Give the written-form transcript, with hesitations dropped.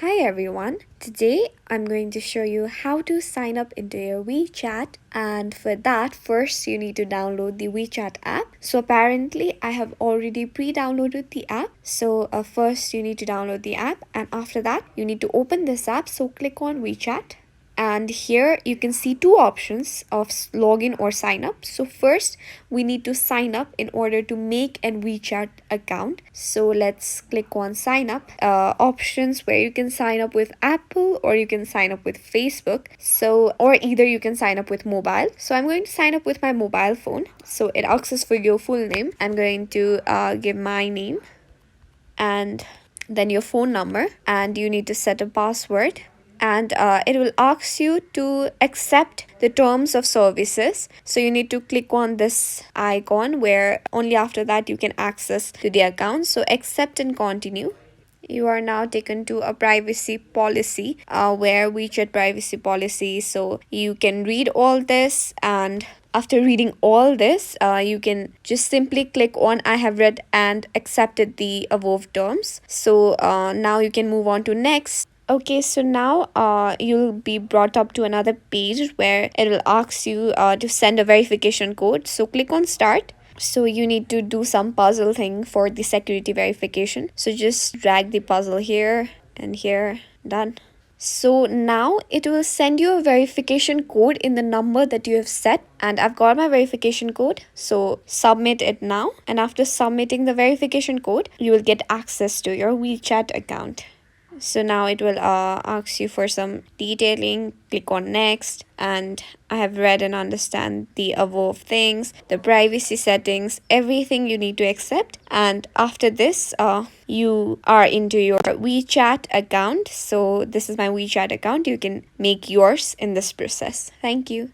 Hi everyone, today I'm going to show you how to sign up into your WeChat, and for that first you need to download the WeChat app. So apparently I have already pre-downloaded the app. So first you need to download the app, and after that you need to open this app. So click on WeChat. And here you can see two options of login or sign up. So first we need to sign up in order to make an WeChat account. So let's click on sign up options, where you can sign up with Apple or you can sign up with Facebook. So or either you can sign up with mobile. So I'm going to sign up with my mobile phone. So it asks us for your full name. I'm going to give my name and then your phone number, and you need to set a password, and it will ask you to accept the terms of services. So you need to click on this icon, where only after that you can access to the account. So accept and continue. You are now taken to a privacy policy, where WeChat privacy policy. So you can read all this, and after reading all this, you can just simply click on I have read and accepted the above terms. So now you can move on to next. Okay, so now you'll be brought up to another page where it will ask you to send a verification code. So click on start. So you need to do some puzzle thing for the security verification. So just drag the puzzle here and here. Done. So now it will send you a verification code in the number that you have set, and I've got my verification code. So submit it now, and after submitting the verification code, you will get access to your WeChat account. So now it will ask you for some detailing. Click on next, and I have read and understand the above things, the privacy settings, everything you need to accept. And after this you are into your WeChat account. So this is my WeChat account. You can make yours in this process. Thank you.